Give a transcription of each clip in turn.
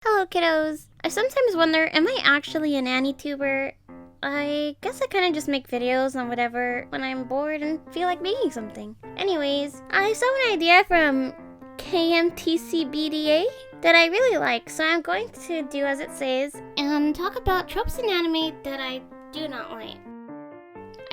Hello, kiddos. I sometimes wonder, am I actually a nanny tuber? I guess I kind of just make videos on whatever when I'm bored and feel like making something. Anyways, I saw an idea from KMTCBDA that I really like, so I'm going to do as it says and talk about tropes in anime that I do not like.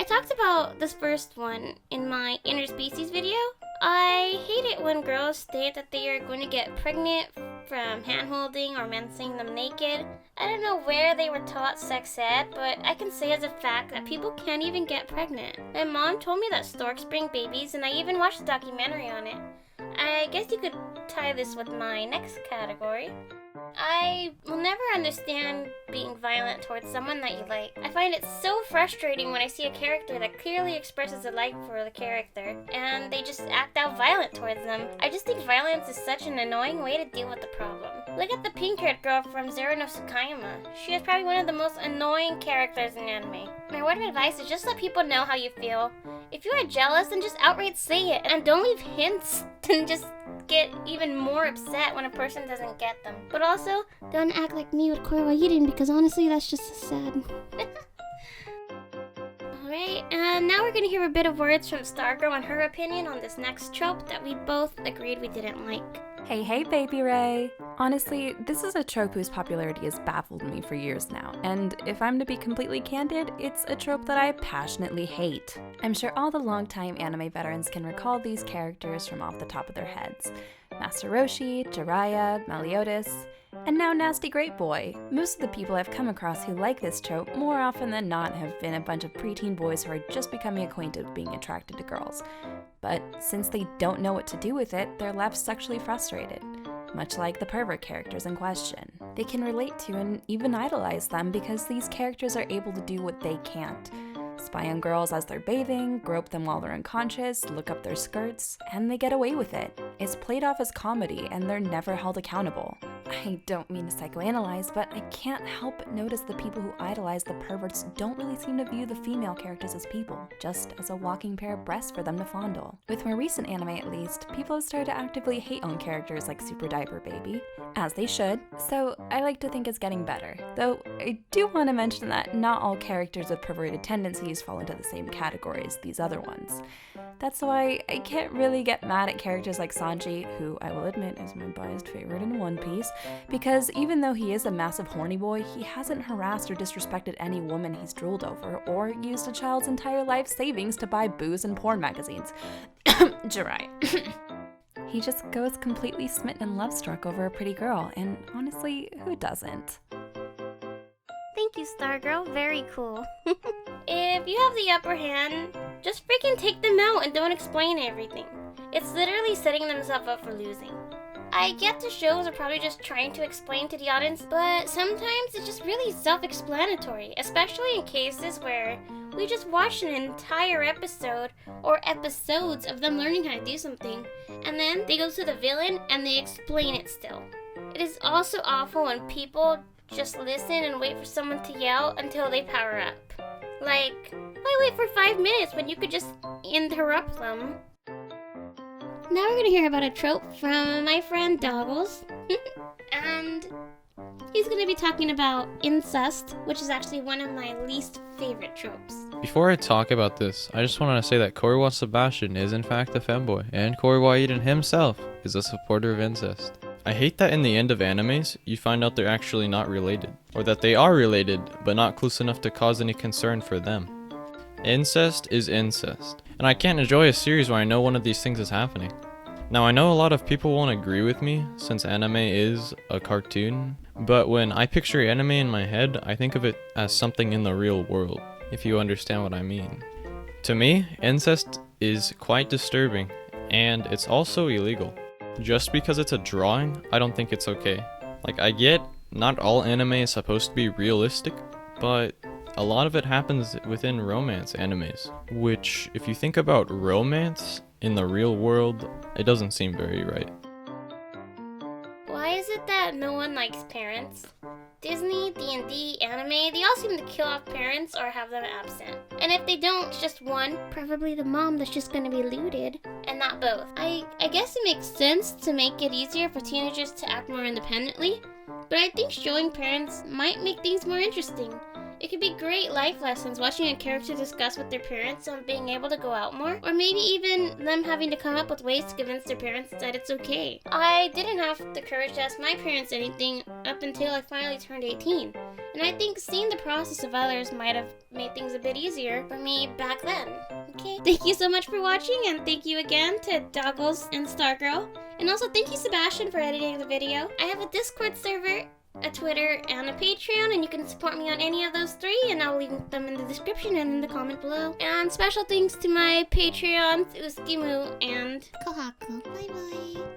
I talked about this first one in my interspecies video. I hate it when girls state that they are going to get pregnant from hand-holding or men seeing them naked. I don't know where they were taught sex ed, but I can say as a fact that people can't even get pregnant. My mom told me that storks bring babies, and I even watched a documentary on it. I guess you could tie this with my next category. I will never understand being violent towards someone that you like. I find it so frustrating when I see a character that clearly expresses a like for the character, and they just act out violent towards them. I just think violence is such an annoying way to deal with the problem. Look at the pink-haired girl from Zero no Tsukaima. She is probably one of the most annoying characters in anime. My word of advice is just let people know how you feel. If you are jealous, then just outright say it, and don't leave hints and just get even more upset when a person doesn't get them. But also, don't act like me with KorewaSebastian, because honestly, that's just sad. Alright, and now we're gonna hear a bit of words from Stargirl and her opinion on this next trope that we both agreed we didn't like. Hey, Baby Ray! Honestly, this is a trope whose popularity has baffled me for years now, and if I'm to be completely candid, it's a trope that I passionately hate. I'm sure all the longtime anime veterans can recall these characters from off the top of their heads. Master Roshi, Jiraiya, Meliodas, and now Nasty Great Boy. Most of the people I've come across who like this trope more often than not have been a bunch of preteen boys who are just becoming acquainted with being attracted to girls. But since they don't know what to do with it, they're left sexually frustrated. Much like the pervert characters in question. They can relate to and even idolize them because these characters are able to do what they can't. Spy on girls as they're bathing, grope them while they're unconscious, look up their skirts, and they get away with it. It's played off as comedy, and they're never held accountable. I don't mean to psychoanalyze, but I can't help but notice the people who idolize the perverts don't really seem to view the female characters as people, just as a walking pair of breasts for them to fondle. With more recent anime at least, people have started to actively hate on characters like Super Diaper Baby, as they should, so I like to think it's getting better. Though I do want to mention that not all characters with perverted tendencies fall into the same category as these other ones. That's why I can't really get mad at characters like Sanji, who I will admit is my biased favorite in One Piece, because even though he is a massive horny boy, he hasn't harassed or disrespected any woman he's drooled over, or used a child's entire life savings to buy booze and porn magazines. Jiraiya. He just goes completely smitten and love-struck over a pretty girl, and honestly, who doesn't? Thank you, Stargirl. Very cool. If you have the upper hand, just freaking take them out and don't explain everything. It's literally setting themselves up for losing. I get the shows are probably just trying to explain to the audience, but sometimes it's just really self-explanatory, especially in cases where we just watch an entire episode or episodes of them learning how to do something, and then they go to the villain and they explain it still. It is also awful when people just listen and wait for someone to yell until they power up. Like, why wait for 5 minutes when you could just interrupt them? Now we're gonna hear about a trope from my friend Doggless. And he's gonna be talking about incest, which is actually one of my least favorite tropes. Before I talk about this, I just want to say that KorewaSebastian is in fact a femboy, and KorewaSebastian himself is a supporter of incest. I hate that in the end of animes, you find out they're actually not related, or that they are related, but not close enough to cause any concern for them. Incest is incest, and I can't enjoy a series where I know one of these things is happening. Now I know a lot of people won't agree with me, since anime is a cartoon, but when I picture anime in my head, I think of it as something in the real world, if you understand what I mean. To me, incest is quite disturbing, and it's also illegal. Just because it's a drawing, I don't think it's okay. Like, I get not all anime is supposed to be realistic, but a lot of it happens within romance animes, which, if you think about romance in the real world, it doesn't seem very right. Why is it that no one likes parents? Disney, D&D, anime, they all seem to kill off parents or have them absent. And if they don't, it's just one, preferably the mom, that's just gonna be looted, and not both. I guess it makes sense to make it easier for teenagers to act more independently, but I think showing parents might make things more interesting. It could be great life lessons watching a character discuss with their parents on being able to go out more, or maybe even them having to come up with ways to convince their parents that it's okay. I didn't have the courage to ask my parents anything up until I finally turned 18, and I think seeing the process of others might have made things a bit easier for me back then. Okay, thank you so much for watching, and thank you again to Doggless and Stargirl, and also thank you Sebastian for editing the video. I have a Discord server, a Twitter, and a Patreon, and you can support me on any of those three, and I'll link them in the description and in the comment below. And special thanks to my Patreons, Uskiimu and Kohako. Bye bye.